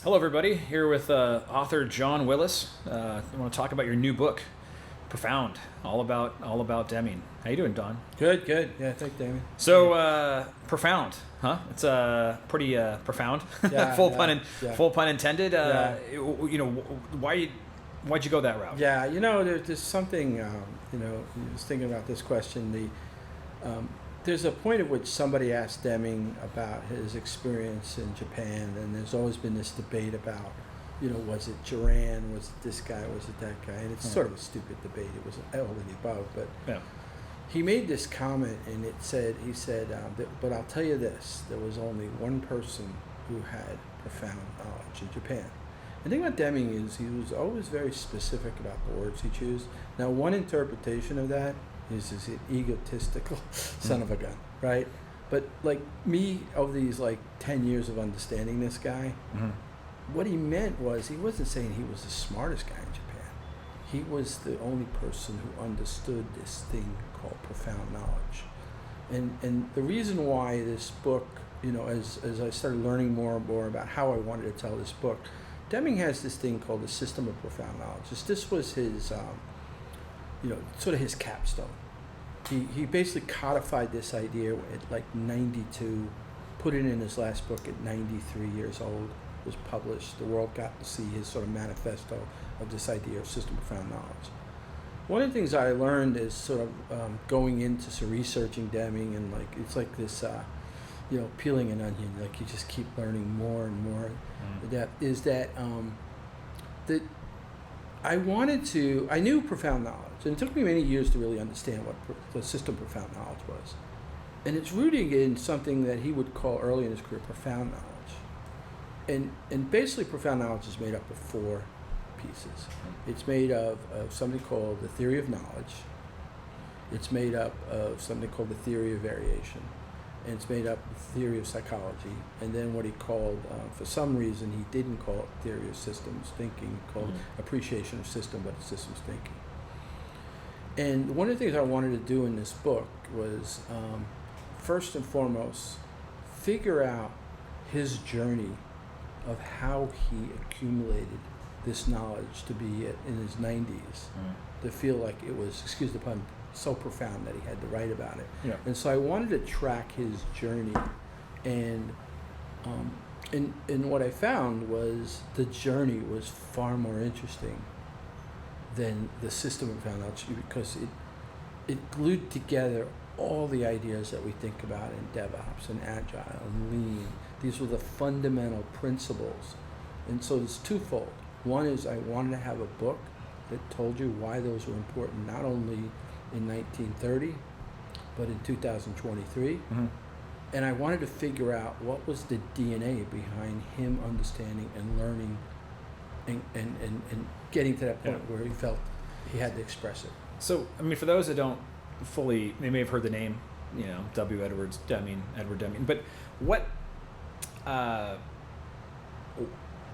Hello, everybody. Here with author John Willis. I want to talk about your new book, Profound, all about Deming. How you doing, Don? Good. Yeah, thanks, Damon. So, Profound, huh? It's pretty profound. Yeah, full pun intended. Yeah. Why'd you go that route? Yeah, there's something. I was thinking about this question. There's a point at which somebody asked Deming about his experience in Japan, and there's always been this debate about, was it Duran, was it this guy, was it that guy, and it's sort of a stupid debate. It was all of the above, but he made this comment, and he said, but I'll tell you this: there was only one person who had profound knowledge in Japan. The thing about Deming is he was always very specific about the words he chose. Now, one interpretation of that is an egotistical son of a gun, right? But like me, over these 10 years of understanding this guy, what he meant was he wasn't saying he was the smartest guy in Japan. He was the only person who understood this thing called profound knowledge. And the reason why this book, as I started learning more and more about how I wanted to tell this book, Deming has this thing called the system of profound knowledge. This was his, sort of his capstone. He basically codified this idea at 92, put it in his last book at 93 years old, was published. The world got to see his sort of manifesto of this idea of system of profound knowledge. One of the things I learned is sort of going into researching Deming, and it's like this, peeling an onion. Like you just keep learning more and more. That I knew profound knowledge, and it took me many years to really understand what the system of profound knowledge was. And it's rooting in something that he would call early in his career profound knowledge. And basically profound knowledge is made up of four pieces. It's made of something called the theory of knowledge. It's made up of something called the theory of variation. And it's made up of theory of psychology, and then what he called, for some reason, he didn't call it theory of systems thinking, called appreciation of system, but it's systems thinking. And one of the things I wanted to do in this book was, first and foremost, figure out his journey of how he accumulated this knowledge to be in his 90s, to feel like it was, excuse the pun, so profound that he had to write about it. Yeah. And so I wanted to track his journey, and what I found was the journey was far more interesting than the system of profound knowledge, because it glued together all the ideas that we think about in DevOps and Agile and Lean. These were the fundamental principles. And so it's twofold. One is I wanted to have a book that told you why those were important, not only in 1930, but in 2023. And I wanted to figure out what was the DNA behind him understanding and learning and getting to that point where he felt he had to express it. So, for those that don't fully, they may have heard the name, W. Edwards, Edward Deming, but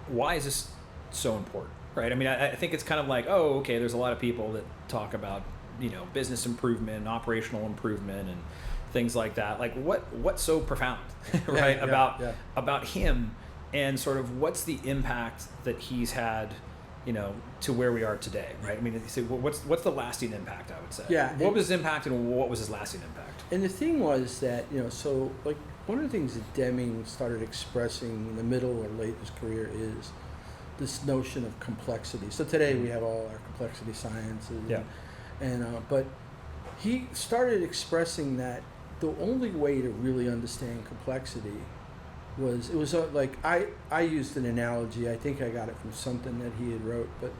why is this so important, right? I think it's kind of like, there's a lot of people that talk about business improvement, operational improvement, and things like that. Like, what's so profound, right? About him, and sort of what's the impact that he's had, to where we are today, right? What's the lasting impact? I would say. Yeah. What was his impact, and what was his lasting impact? And the thing was that one of the things that Deming started expressing in the middle or late his career is this notion of complexity. So today we have all our complexity sciences. Yeah. But he started expressing that the only way to really understand complexity was, I used an analogy, I think I got it from something that he had wrote, but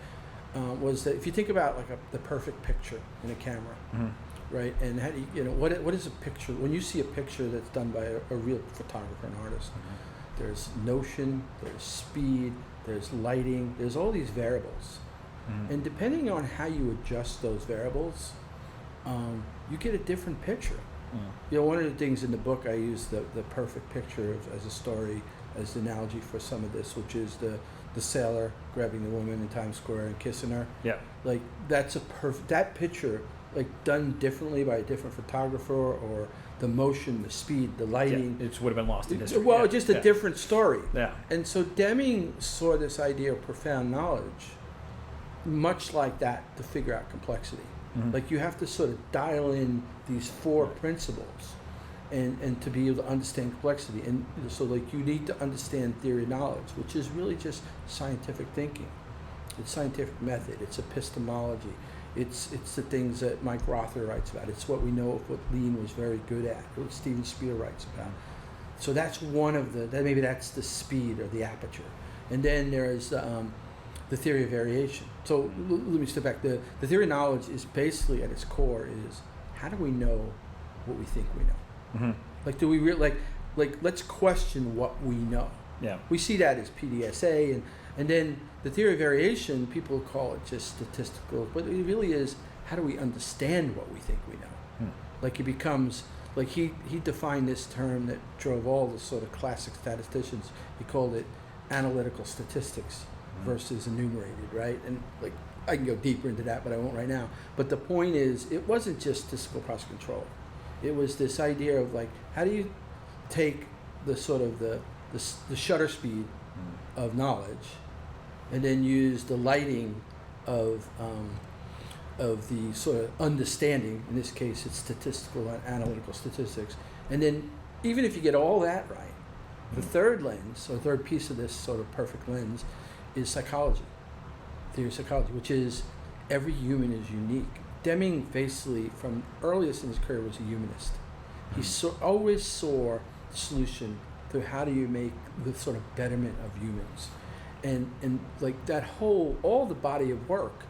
was that if you think about the perfect picture in a camera, right? And how do what is a picture? When you see a picture that's done by a real photographer and artist, there's notion, there's speed, there's lighting, there's all these variables. And depending on how you adjust those variables, you get a different picture. One of the things in the book, I use the perfect picture as a story, as the analogy for some of this, which is the sailor grabbing the woman in Times Square and kissing her. Yeah. That picture like done differently by a different photographer, or the motion, the speed, the lighting. Yeah, it would have been lost in history. Well, Yeah, just a yeah. different story. Yeah. And so Deming saw this idea of profound knowledge much like that to figure out complexity. Mhm. Like you have to sort of dial in these four principles and to be able to understand complexity. And so like you need to understand theory of knowledge, which is really just scientific thinking. It's scientific method, it's epistemology, it's the things that Mike Rother writes about. It's what we know of what Lean was very good at, what Steven Spiel writes about. So that's one of maybe that's the speed or the aperture. And then there's the theory of variation. So let me step back. The theory of knowledge is basically at its core is how do we know what we think we know? Mm-hmm. Like do we like let's question what we know. Yeah. We see that as PDSA and then the theory of variation, people call it just statistical, but it really is how do we understand what we think we know? Like it becomes like he defined this term that drove all the sort of classic statisticians. He called it analytical statistics versus enumerated, right? And like I can go deeper into that, but I won't right now. But the point is, it wasn't just statistical process control. It was this idea of like, how do you take the sort of the shutter speed of knowledge, and then use the lighting of the sort of understanding. In this case, it's statistical and analytical statistics. And then, even if you get all that right, the third lens, or third piece of this sort of perfect lens, is psychology, theory of psychology, which is every human is unique. Deming basically, from earliest in his career, was a humanist. He always saw the solution to how do you make the sort of betterment of humans. And like that all the body of work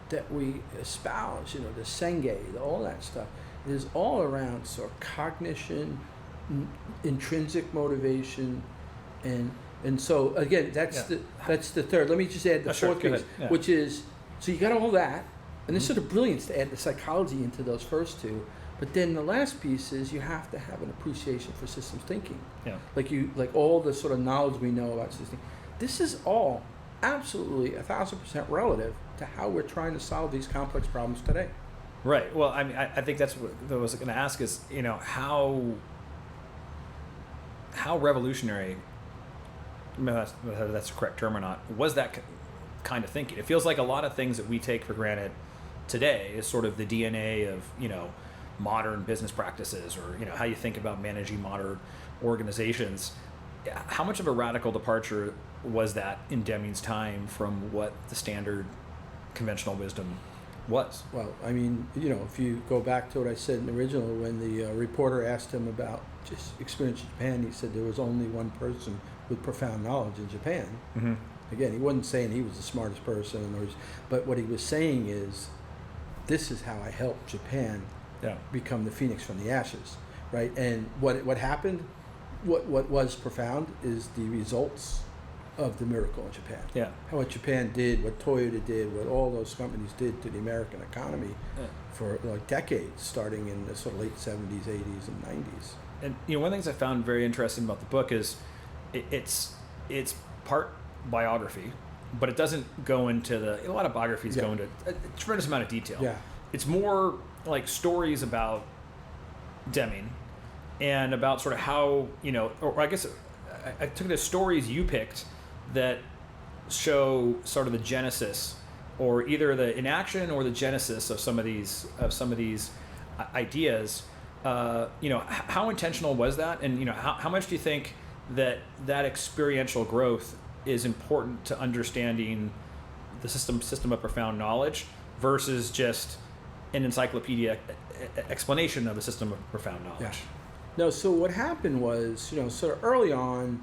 that we espouse, the Senge, all that stuff, is all around sort of cognition, intrinsic motivation, and so again, that's the third. Let me just add the fourth piece, which is, so you got all that, and there's sort of brilliance to add the psychology into those first two, but then the last piece is you have to have an appreciation for systems thinking. Yeah. Like all the sort of knowledge we know about systems. This is all absolutely 1,000% relative to how we're trying to solve these complex problems today. Right. Well, I mean, I think that's what I was going to ask is, how revolutionary, whether that's the correct term or not, was that kind of thinking? It feels like a lot of things that we take for granted today is sort of the DNA of, modern business practices, or, how you think about managing modern organizations. How much of a radical departure was that in Deming's time from what the standard conventional wisdom was? Well, I mean, if you go back to what I said in the original, when the reporter asked him about just experience in Japan, he said there was only one person with profound knowledge in Japan. Mm-hmm. Again, he wasn't saying he was the smartest person, but what he was saying is, this is how I helped Japan become the phoenix from the ashes, right? And what happened? What was profound is the results of the miracle in Japan. Yeah. How what Japan did, what Toyota did, what all those companies did to the American economy for like decades, starting in the sort of late 70s, 80s, and 90s. And one of the things I found very interesting about the book is it's part biography, but it doesn't go into a lot of biographies go into a tremendous amount of detail. Yeah. It's more like stories about Deming and about sort of how, or I guess I took the stories you picked that show sort of the genesis, or either the inaction or the genesis of some of these ideas. How intentional was that, and how much do you think that experiential growth is important to understanding the system of profound knowledge versus just an encyclopedia explanation of the system of profound knowledge? Yeah. No, so what happened was, sort of early on,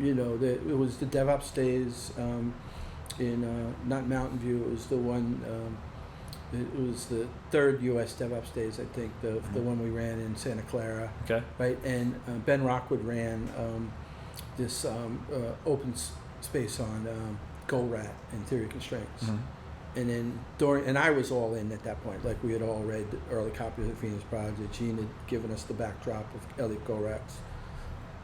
it was the DevOps days in not Mountain View. It was the one. It was the third U.S. DevOps days, I think, the one we ran in Santa Clara. Okay. Right, and Ben Rockwood ran this open space on GoRat and theory of constraints. Mm-hmm. And then and I was all in at that point. Like we had all read the early copies of the Phoenix Project. Gene had given us the backdrop of Elliot Goldratt's.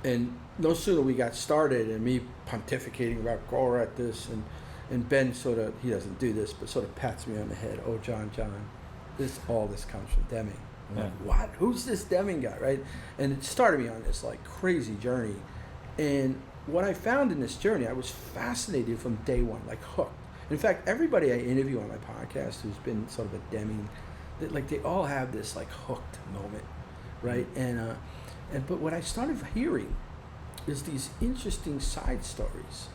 And no sooner we got started and me pontificating about Goldratt this, and Ben sort of, he doesn't do this, but sort of pats me on the head. Oh, John, all this comes from Deming. I'm like, what? Who's this Deming guy, right? And it started me on this like crazy journey. And what I found in this journey, I was fascinated from day one, like hooked. In fact, everybody I interview on my podcast who's been sort of a Deming, they all have this like hooked moment, right? And but what I started hearing is these interesting side stories.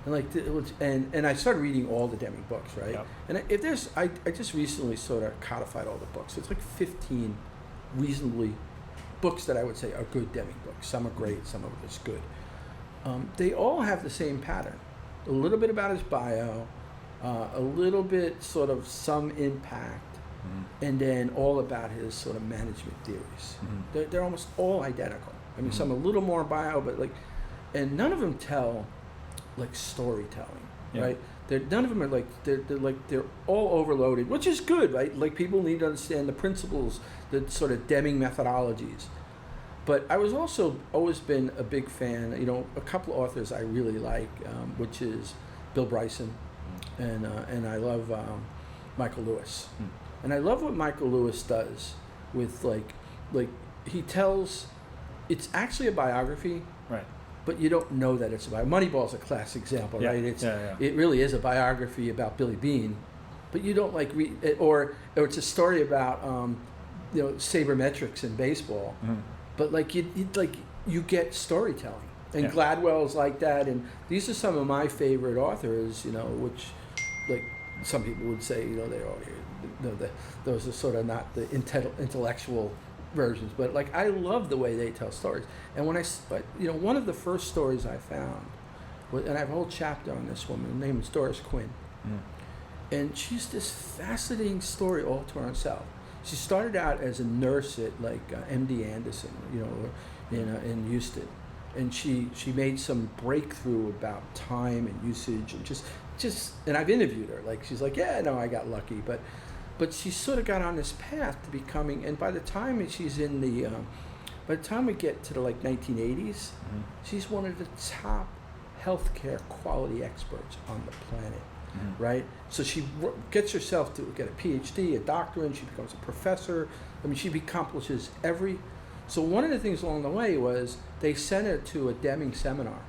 And like and I started reading all the Deming books, right? Yep. And if there's, I just recently sort of codified all the books. It's like 15 reasonably books that I would say are good Deming books. Some are great, some are just good. They all have the same pattern. A little bit about his bio, a little bit sort of some impact, and then all about his sort of management theories. They're almost all identical. I mean, some a little more bio, but like, and none of them tell like storytelling, right? None of them are like they're all overloaded, which is good, right? Like people need to understand the principles, the sort of Deming methodologies. But I was also always been a big fan. You know, a couple of authors I really like, which is Bill Bryson, and I love Michael Lewis, and I love what Michael Lewis does with like he tells. It's actually a biography, right? But you don't know that it's a biography. Moneyball's a classic example, right? It really is a biography about Billy Beane, but you don't like read it, or it's a story about sabermetrics in baseball, but like you get storytelling, and Gladwell's like that, and these are some of my favorite authors, which like some people would say, those are sort of not the intellectual versions, but like I love the way they tell stories. And when one of the first stories I found, and I have a whole chapter on this woman, her name is Doris Quinn, and she's this fascinating story all to herself. She started out as a nurse at like MD Anderson, in Houston, and she made some breakthrough about time and usage, and just and I've interviewed her, like she's like, I got lucky, but she sort of got on this path to becoming, and by the time she's in by the time we get to the like 1980s, she's one of the top healthcare quality experts on the planet, right? So she gets herself to get a PhD, a doctorate, she becomes a professor. I mean, she accomplishes so one of the things along the way was they sent her to a Deming seminar,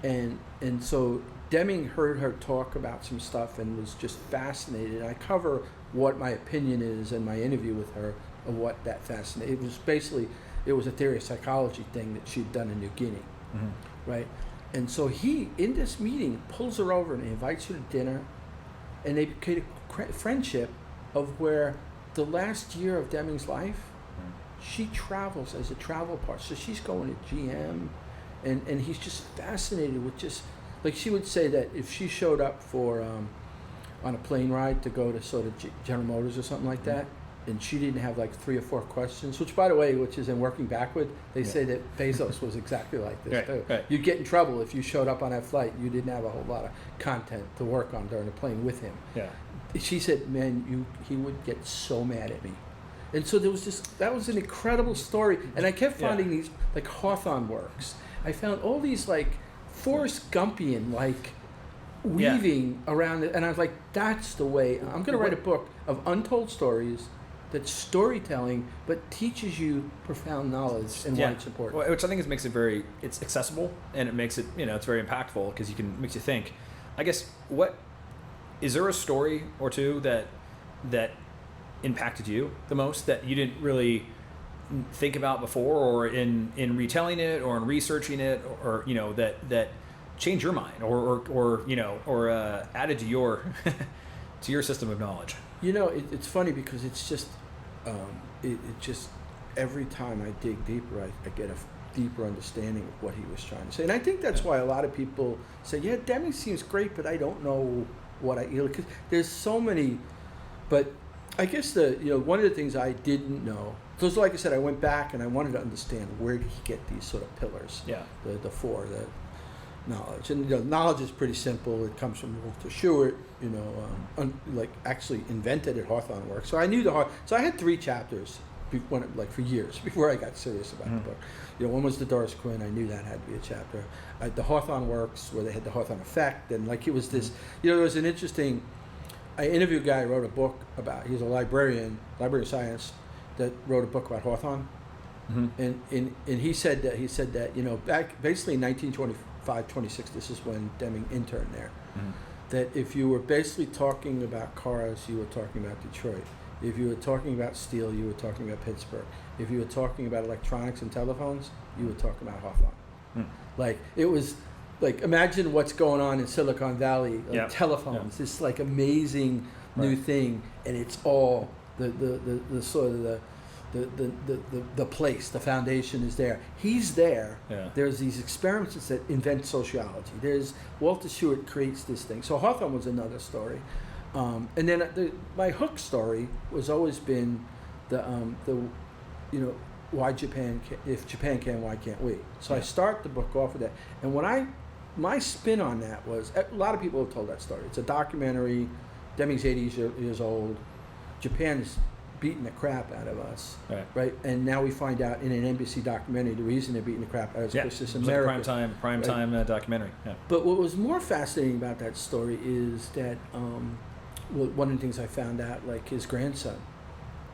and so Deming heard her talk about some stuff and was just fascinated. I cover what my opinion is in my interview with her of what that fascinated. It was a theory of psychology thing that she'd done in New Guinea, right? And so he, in this meeting, pulls her over and invites her to dinner, and they create a friendship of where the last year of Deming's life, she travels as a travel partner. So she's going to GM, and he's just fascinated with just, like she would say that if she showed up for on a plane ride to go to sort of General Motors or something like that, and she didn't have like 3 or 4 questions, which by the way, which is in working backward, they say that Bezos was exactly like this too. Right. You'd get in trouble if you showed up on that flight, you didn't have a whole lot of content to work on during the plane with him. Yeah. She said, man, he would get so mad at me. And so that was an incredible story. And I kept finding these like Hawthorne works. I found all these like Forrest Gumpian like weaving around it, and I was like, that's the way. I'm going to write a book of untold stories that's storytelling but teaches you profound knowledge and why it's important. Well, which I think makes it it's accessible, and it makes it, it's very impactful because makes you think. I guess, is there a story or two that impacted you the most that you didn't really think about before, or in retelling it or in researching it, or that changed your mind or added to your to your system of knowledge? It's funny because it's just it just every time I dig deeper, I get a deeper understanding of what he was trying to say, and I think that's why a lot of people say, Deming seems great, but I don't know what because there's so many. But I guess one of the things I didn't know, so like I said, I went back and I wanted to understand where did he get these sort of pillars, the 4, the knowledge. And knowledge is pretty simple. It comes from Walter Stewart, like actually invented at Hawthorne Works. So I knew so I had 3 chapters for years before I got serious about the book. One was the Doris Quinn. I knew that had to be a chapter. The Hawthorne Works, where they had the Hawthorne effect, and like it was this. There was an interesting. I interviewed a guy who wrote a book about, he's a librarian of science, that wrote a book about Hawthorne. And he said that, you know, back basically in 1925, 26, this is when Deming interned there, that if you were basically talking about cars, you were talking about Detroit. If you were talking about steel, you were talking about Pittsburgh. If you were talking about electronics and telephones, you were talking about Hawthorne. Like, it was, like, imagine what's going on in Silicon Valley, like telephones, this like amazing new thing, and it's all the sort of the place, the foundation is there. He's there. Yeah. There's these experiments that invent sociology. There's Walter Stewart creates this thing. So Hawthorne was another story, and then my hook story was always been the you know, why Japan if Japan can, why can't we? So I start the book off with that, and my spin on that was, a lot of people have told that story. It's a documentary. Deming's 80 years old. Japan's beating the crap out of us, right? And now we find out in an NBC documentary the reason they're beating the crap out of us is because it's America. Like a prime time documentary. Yeah. But what was more fascinating about that story is that one of the things I found out, like his grandson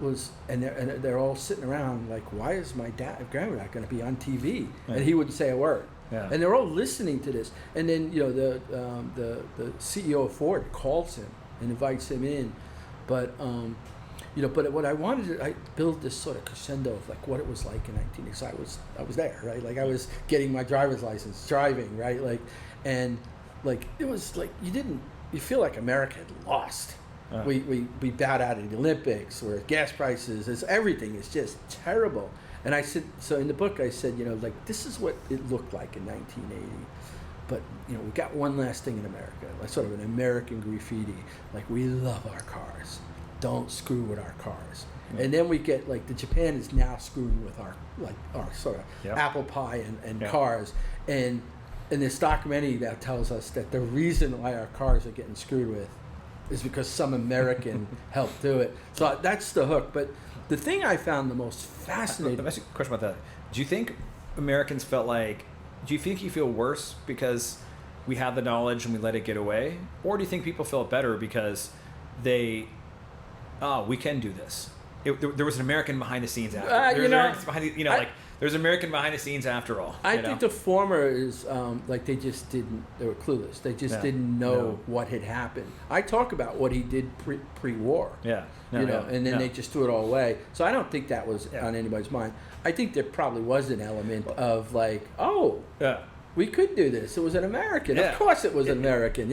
was, and they're all sitting around like, why is my grandma going to be on TV? And he wouldn't say a word. Yeah. And they're all listening to this. And then, you know, the CEO of Ford calls him and invites him in, but you know, but what I wanted to, I build this sort of crescendo of like what it was like in 1980. I was there, right? Like I was getting my driver's license, driving, right? Like, and like it was like you feel like America had lost. We bowed out of the Olympics, where gas prices, everything is just terrible. And I said, so in the book I said, you know, like this is what it looked like in 1980. But, you know, we got one last thing in America, like sort of an American graffiti. Like, we love our cars. Don't screw with our cars. And then we get, like, Japan is now screwing with our sort of apple pie and cars. And this documentary that tells us that the reason why our cars are getting screwed with is because some American helped do it. So that's the hook. But the thing I found the most fascinating... Let me ask you a question about that. Do you think Americans felt like... Do you think you feel worse because we had the knowledge and we let it get away? Or do you think people felt better because we can do this? There was an American behind the scenes after. There's an American behind the scenes after all. I think the former is like they were clueless. They just didn't know what had happened. I talk about what he did pre-war. And then they just threw it all away. So I don't think that was on anybody's mind. I think there probably was an element of like, we could do this. It was an American. Of course it was an American.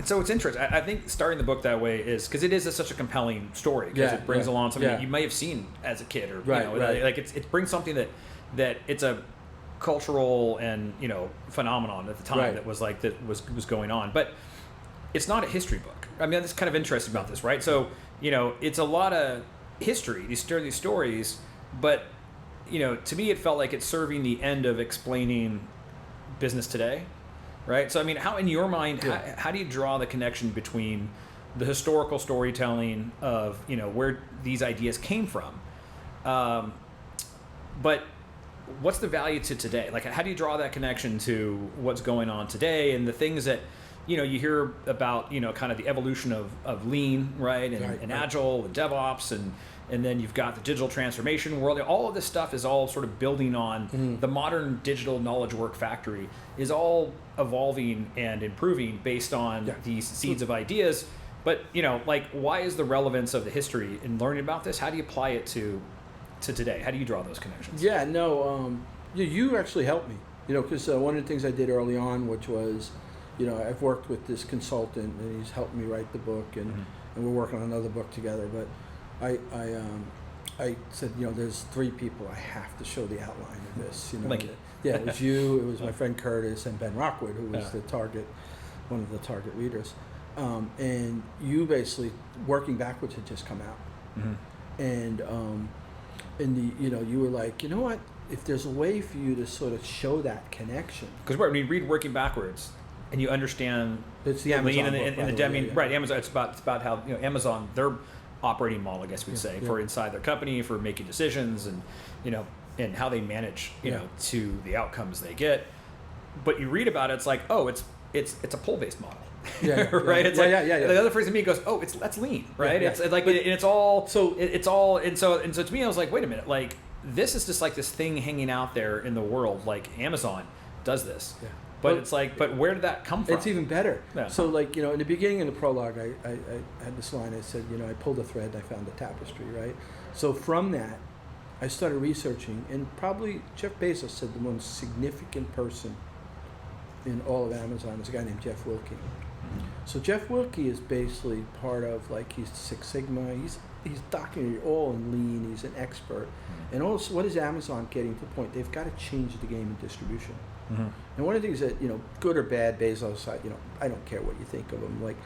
So it's interesting. I think starting the book that way is because it is such a compelling story because it brings along something that you may have seen as a kid or like it brings something that it's a cultural and phenomenon at the time that was going on, but it's not a history book. I mean, that's kind of interesting about this, right? So it's a lot of history, these stories, but to me it felt like it's serving the end of explaining business today, right? So I mean, how in your mind, how do you draw the connection between the historical storytelling of where these ideas came from, but what's the value to today? Like, how do you draw that connection to what's going on today and the things that you hear about, kind of the evolution of lean, right, and agile and DevOps, and then you've got the digital transformation world. All of this stuff is all sort of building on the modern digital knowledge work factory is all evolving and improving based on these seeds of ideas. But why is the relevance of the history in learning about this? How do you apply it to today? How do you draw those connections? You actually helped me, because one of the things I did early on, which was, I've worked with this consultant and he's helped me write the book, and we're working on another book together. But I said, there's 3 people I have to show the outline of this. It was you, it was my friend Curtis, and Ben Rockwood, who was one of the target leaders. And you basically, Working Backwards had just come out, and you were like, you know what? If there's a way for you to sort of show that connection, because when you read Working Backwards, and you understand it's the Amazon and the Deming, right? Amazon. It's about how Amazon, their operating model, I guess we'd say, for inside their company, for making decisions, and and how they manage to the outcomes they get. But you read about it, it's like, it's a pull-based model. right? It's yeah. The other person to me goes, oh, that's lean, right? Yeah. It's like, but, and it's all, so and so to me, I was like, wait a minute, like this is just like this thing hanging out there in the world, like Amazon does this. Yeah. But it's like, but where did that come from? It's even better. Yeah. So like, in the beginning of the prologue, I had this line. I said, I pulled a thread and I found a tapestry, right? So from that, I started researching, and probably Jeff Bezos said the most significant person in all of Amazon is a guy named Jeff Wilke. Mm-hmm. So Jeff Wilke is basically part of, like, he's Six Sigma. He's documented all in lean. He's an expert. Mm-hmm. And also, what is Amazon getting to the point? They've got to change the game in distribution. Mm-hmm. And one of the things that, good or bad, Bezos, I don't care what you think of him. Like,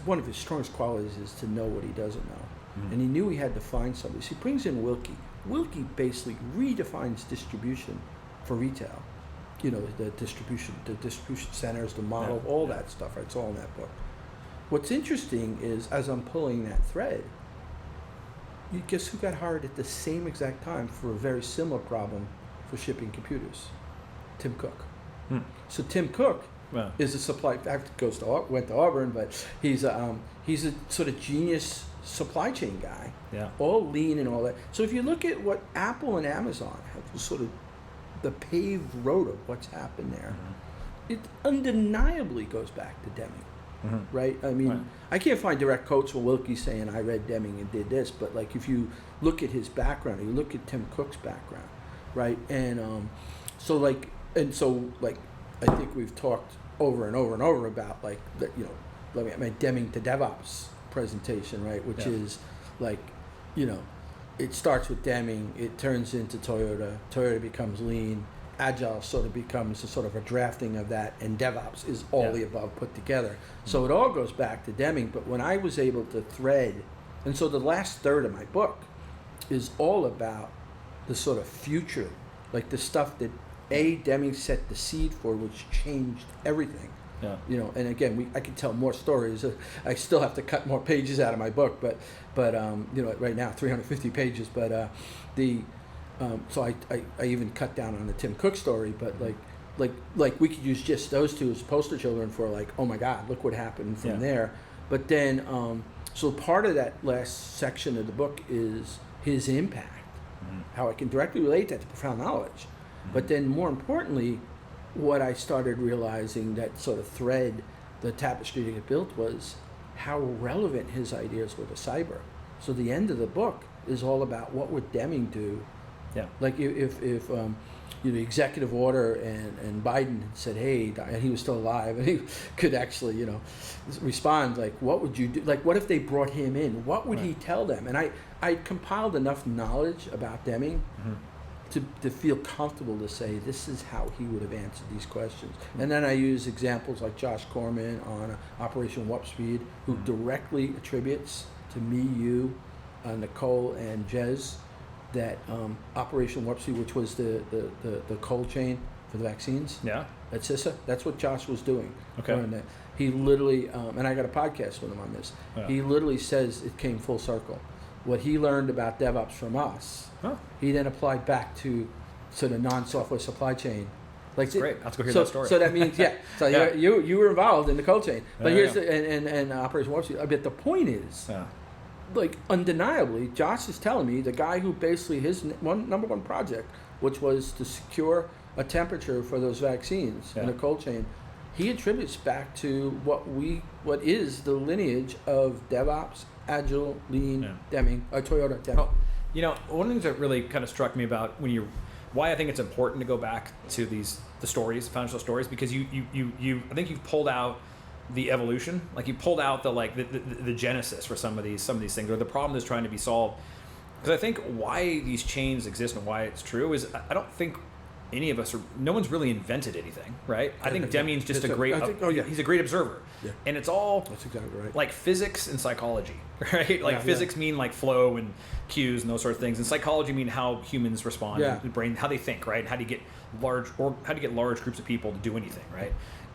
one of his strongest qualities is to know what he doesn't know. Mm-hmm. And he knew he had to find somebody. So he brings in Wilke. Wilke basically redefines distribution for retail. The distribution centers, the model, all that stuff. Right? It's all in that book. What's interesting is, as I'm pulling that thread, you guess who got hired at the same exact time for a very similar problem for shipping computers? Tim Cook. So Tim Cook is a supply. Went to Auburn, but he's a sort of genius supply chain guy. Yeah. All lean and all that. So if you look at what Apple and Amazon have, sort of the paved road of what's happened there, it undeniably goes back to Deming. Mm-hmm. Right? I mean, I can't find direct quotes from Wilke saying I read Deming and did this, but like if you look at his background, you look at Tim Cook's background, right? And I think we've talked over and over and over about like that, my Deming to DevOps presentation, right? Which is like, it starts with Deming, it turns into Toyota becomes lean, Agile sort of becomes a sort of a drafting of that, and DevOps is all the above put together. Mm-hmm. So it all goes back to Deming, but when I was able to thread, and so the last third of my book is all about the sort of future, like the stuff that Deming set the seed for, which changed everything. Yeah. And again, I could tell more stories. I still have to cut more pages out of my book, but right now 350 pages. But so I even cut down on the Tim Cook story. But like we could use just those two as poster children for like, oh my God, look what happened from there. But then so part of that last section of the book is his impact, how I can directly relate that to profound knowledge. But then more importantly, what I started realizing, that sort of thread, the tapestry to get built, was how relevant his ideas were to cyber. So the end of the book is all about what would Deming do. Yeah. Like if executive order and Biden said, hey, and he was still alive and he could actually, respond, like, what would you do? Like, what if they brought him in? What would he tell them? And I compiled enough knowledge about Deming to feel comfortable to say this is how he would have answered these questions. And then I use examples like Josh Corman on Operation Warp Speed, who directly attributes to me, you, Nicole, and Jez that Operation Warp Speed, which was the cold chain for the vaccines at CISA, that's what Josh was doing. Okay. He literally, and I got a podcast with him on this, he literally says it came full circle. What he learned about DevOps from us, he then applied back to sort of non-software supply chain. Like, that's great. Let's go hear that story. So that means, So you were involved in the cold chain, but and Operation Warp Speed. But the point is, like, undeniably, Josh is telling me the guy who basically his number one project, which was to secure a temperature for those vaccines in a cold chain, he attributes back to what is the lineage of DevOps, Agile, Lean, Deming, Toyota, Deming. One of the things that really kind of struck me about why I think it's important to go back to the stories, foundational stories, because I think you've pulled out the evolution, like you pulled out the genesis for some of these things, or the problem that's trying to be solved. Because I think why these chains exist and why it's true is I don't think any of us no one's really invented anything, right? I think Deming's just he's a great observer. Yeah. And it's all that's exactly right. Like physics and psychology, right? Like physics mean like flow and cues and those sort of things, and psychology mean how humans respond, the brain, how they think, right? How do you get large groups of people to do anything, right?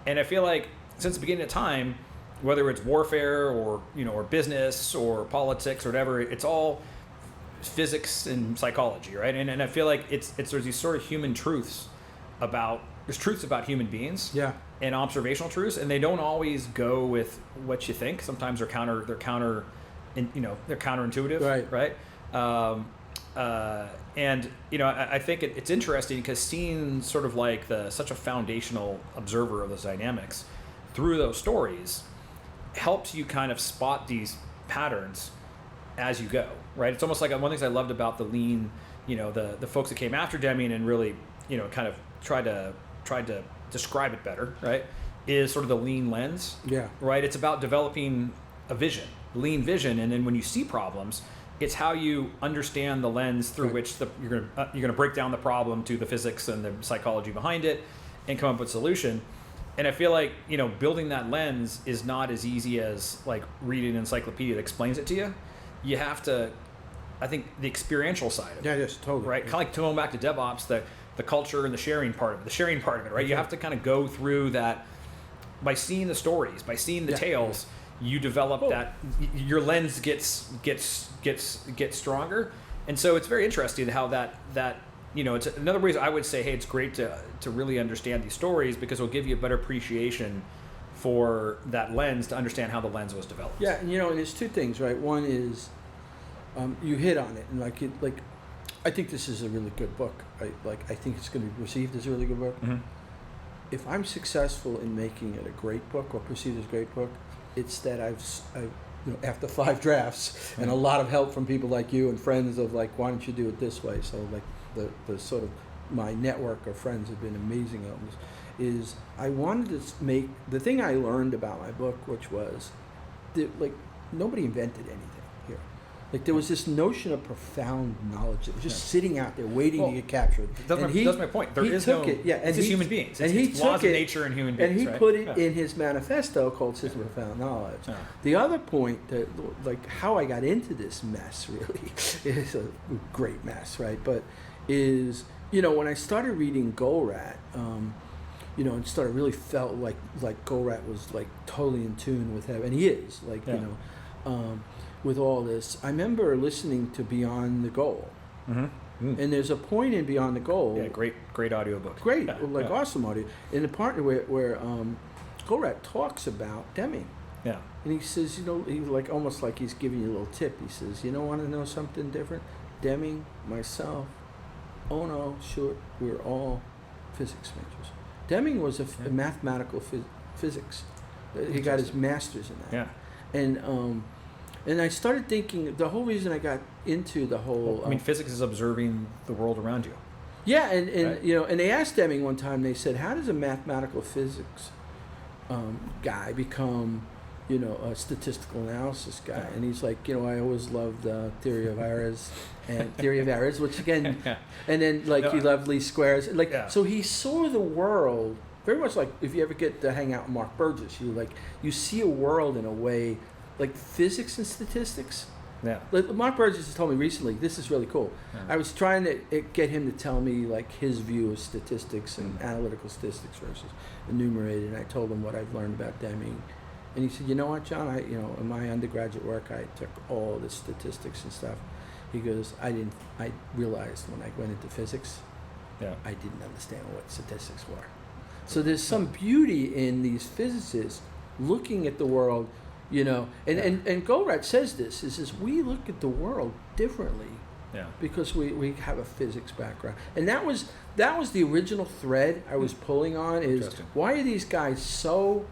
And I feel like since the beginning of time, whether it's warfare or or business or politics or whatever, it's all physics and psychology, right? And I feel like it's there's these sort of human truths about truths about human beings. Yeah. And observational truths, and they don't always go with what you think. Sometimes they're counterintuitive, right? And I think it's interesting because seeing sort of like such a foundational observer of those dynamics through those stories helps you kind of spot these patterns as you go, right? It's almost like one of the things I loved about the lean, the folks that came after Deming and really, kind of tried to describe it better, right? Is sort of the lean lens, right? It's about developing a vision, lean vision, and then when you see problems, it's how you understand the lens through which you're gonna break down the problem to the physics and the psychology behind it, and come up with a solution. And I feel like building that lens is not as easy as like reading an encyclopedia that explains it to you. You have to, I think, the experiential side of it. Yeah, yes, totally. Right, kind of like going back to DevOps, the culture and the sharing part of it, right? You have to kind of go through that by seeing the stories, by seeing the tales. You develop that, your lens gets stronger, and so it's very interesting how that it's another reason I would say, hey, it's great to really understand these stories because it'll give you a better appreciation for that lens to understand how the lens was developed. Yeah, and there's two things, right? One is you hit on it, and I think this is a really good book. I think it's going to be received as a really good book. Mm-hmm. If I'm successful in making it a great book or perceived as a great book, it's that I've after 5 drafts and a lot of help from people like you and friends of like, why don't you do it this way? So like the sort of my network of friends have been amazing on this. Is I wanted to make the thing I learned about my book, which was that nobody invented anything here. Like there was this notion of profound knowledge that was just sitting out there waiting to get captured. That's my point. There is no. It's just human beings. It's laws of nature and human beings. And he put it in his manifesto called System of Profound Knowledge. Yeah. The other point that, how I got into this mess really is a great mess, right? But is when I started reading Goldratt, and started really felt like Goldratt was like totally in tune with heaven, and he is with all this. I remember listening to Beyond the Goal. Mm-hmm. And there's a point in Beyond the Goal. Yeah, great audiobook. Great, awesome audio. In the part where Goldratt talks about Deming. Yeah. And he says, he's almost like he's giving you a little tip. He says, want to know something different? Deming, myself, oh no, sure, we're all physics majors. Deming was a mathematical physics. He got his master's in that. Yeah. And I started thinking, the whole reason I got into the whole... physics is observing the world around you. Yeah, and and they asked Deming one time, they said, how does a mathematical physics guy become, a statistical analysis guy? Yeah. And he's like, I always loved theory of errors, which again, and then he loved least squares. So he saw the world very much like if you ever get to hang out with Mark Burgess, you see a world in a way like physics and statistics. Yeah. Mark Burgess has told me recently, this is really cool. Yeah. I was trying to get him to tell me his view of statistics and analytical statistics versus enumerated, and I told him what I've learned about Deming. And he said, you know what, John, in my undergraduate work, I took all the statistics and stuff. He goes, I realized when I went into physics, I didn't understand what statistics were. So there's some beauty in these physicists looking at the world, and Goldratt says this, is we look at the world differently because we have a physics background. And that was the original thread I was pulling on, is why are these guys so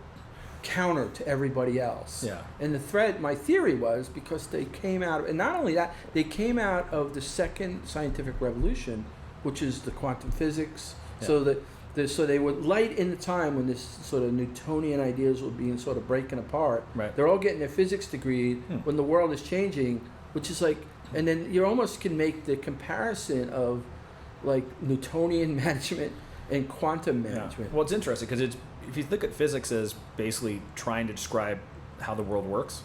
counter to everybody else? Yeah. And the thread, my theory was because they came out, and not only that, they came out of the second scientific revolution, which is the quantum physics. Yeah. So they were light in the time when this sort of Newtonian ideas were being sort of breaking apart. Right. They're all getting their physics degree when the world is changing, which is and then you almost can make the comparison of Newtonian management and quantum management. Yeah. Well, it's interesting because if you look at physics as basically trying to describe how the world works,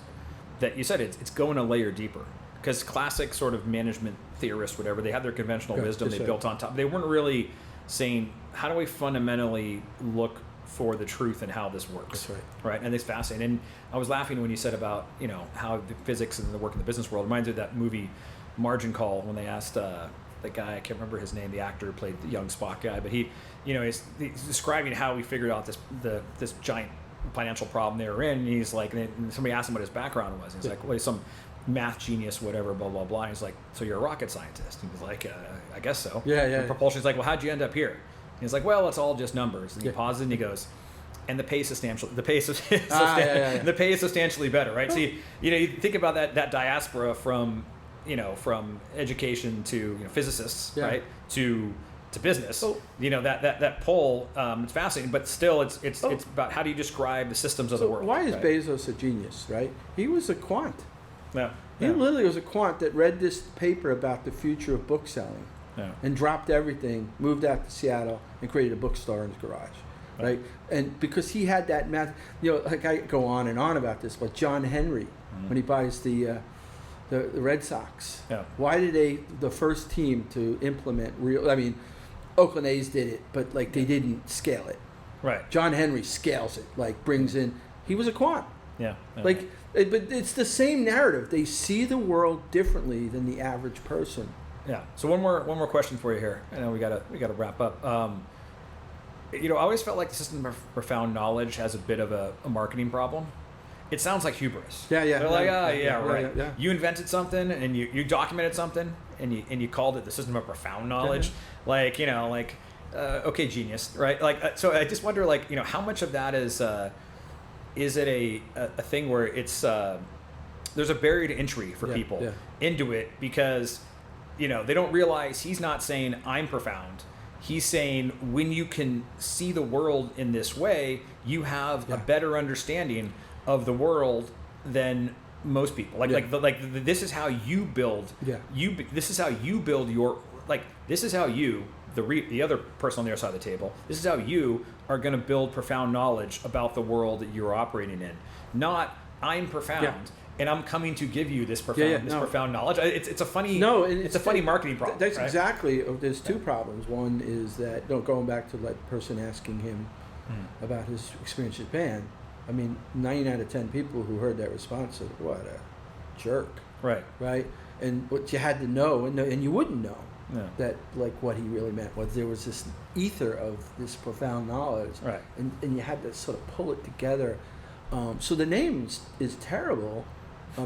that you said it's going a layer deeper. Because classic sort of management theorists, whatever, they had their conventional wisdom they built on top. They weren't really saying, how do we fundamentally look for the truth and how this works? That's right. Right? And it's fascinating. And I was laughing when you said about, how the physics and the work in the business world reminds me of that movie Margin Call, when they asked the guy, I can't remember his name, the actor who played the young Spock guy, but he's describing how he figured out this giant financial problem they were in. And he's like, and somebody asked him what his background was. And he's like, well, he's some math genius, whatever, blah, blah, blah. And he's like, so you're a rocket scientist? And he's like, I guess so. And propulsion's like, well, how'd you end up here? And he's like, well, it's all just numbers. And he pauses and he goes, and the pay is substantially better, right? So you think about that diaspora from education to physicists, right, to business. So, that pull, it's fascinating, but still it's about how do you describe the systems of the world. Why is right? Bezos a genius, right? He was a quant. Yeah. He literally was a quant that read this paper about the future of book selling and dropped everything, moved out to Seattle, and created a bookstore in his garage. Right, and because he had that math, like I go on and on about this, but John Henry, when he buys the Red Sox, why did the first team to implement Oakland A's did it, but like they didn't scale it. Right. John Henry scales it, like brings in. He was a quant. But it's the same narrative. They see the world differently than the average person. Yeah. So one more question for you here. I know we gotta wrap up. I always felt like the system of profound knowledge has a bit of a marketing problem. It sounds like hubris. They're like, right. Yeah. You invented something and you documented something and you called it the system of profound knowledge. Okay, genius, right? So I just wonder, how much of that is it a thing where it's there's a barrier to entry for people into it because they don't realize he's not saying I'm profound. He's saying when you can see the world in this way, you have a better understanding of the world than most people. This is how you build. This is how you build your. This is how you, the other person on the other side of the table. This is how you are going to build profound knowledge about the world that you're operating in. Not I'm profound. And I'm coming to give you this profound knowledge. It's a funny funny marketing problem. That's right? exactly. There's two problems. One is that going back to that person asking him about his experience in Japan. 9 out of 10 people who heard that response said, "What a jerk!" Right. And what you had to know, and you wouldn't know that what he really meant was there was this ether of this profound knowledge, right? And you had to sort of pull it together. So the name is terrible.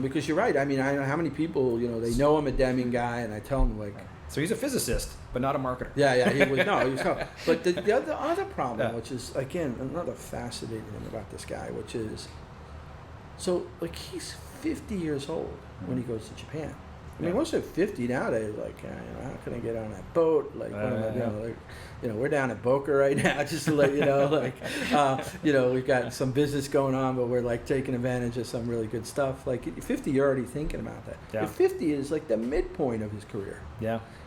Because you're right. I know how many people, they know I'm a Deming guy, and I tell them So he's a physicist, but not a marketer. He was no. But the other problem, which is again another fascinating thing about this guy, which is, he's 50 years old when he goes to Japan. Once they're 50 nowadays, how can I get on that boat? What am I doing? We're down at Boca right now, just to let you know. We've got some business going on, but we're taking advantage of some really good stuff. At 50, you're already thinking about that. At 50 is the midpoint of his career.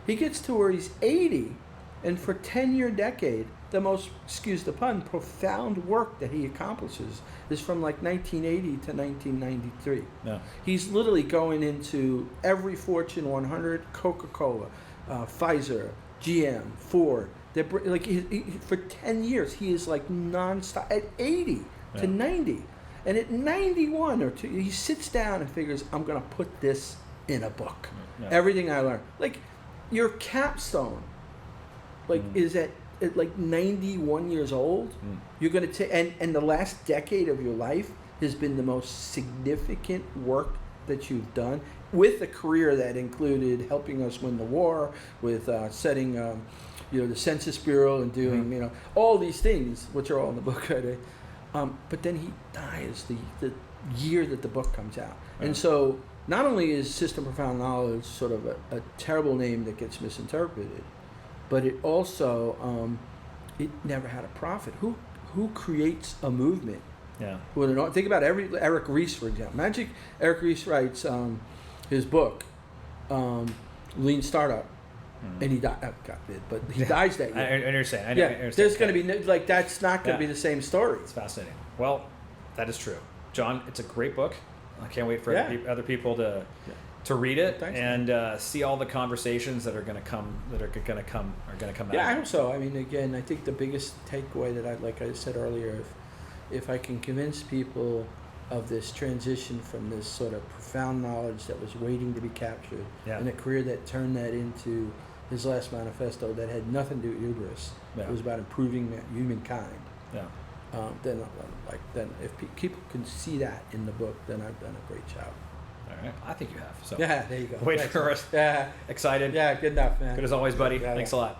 He gets to where he's 80, and for 10-year decade, the most, excuse the pun, profound work that he accomplishes is from 1980 to 1993. He's literally going into every Fortune 100, Coca-Cola, Pfizer, GM, Ford. For 10 years, he is nonstop. At 80 to 90, and at 91 or 2, he sits down and figures, I'm going to put this in a book. Everything I learned. Your capstone, is at 91 years old. You're going to take, and the last decade of your life has been the most significant work that you've done, with a career that included helping us win the war, with setting the Census Bureau and doing all these things, which are all in the book, right? But then he dies the year that the book comes out. And so not only is System Profound Knowledge sort of a terrible name that gets misinterpreted, but it also it never had a profit. Who creates a movement? Think about Eric Ries, for example. Eric Ries writes his book, Lean Startup, and he died. God forbid, but he dies that year. I understand. I understand. There's going to be that's not going to be the same story. It's fascinating. Well, that is true, John. It's a great book. I can't wait for other people to read it and see all the conversations that are going to come out. Yeah, I hope so. Again, I think the biggest takeaway that like I said earlier, if I can convince people of this transition from this sort of profound knowledge that was waiting to be captured, and a career that turned that into his last manifesto that had nothing to do with hubris. Yeah. It was about improving humankind. Yeah. Then if people can see that in the book, then I've done a great job. All right. I think you have. So Yeah, there you go. wait Thanks. for us. Yeah, Excited. yeah, good enough, man. Good as always, buddy. Yeah, Thanks yeah. a lot.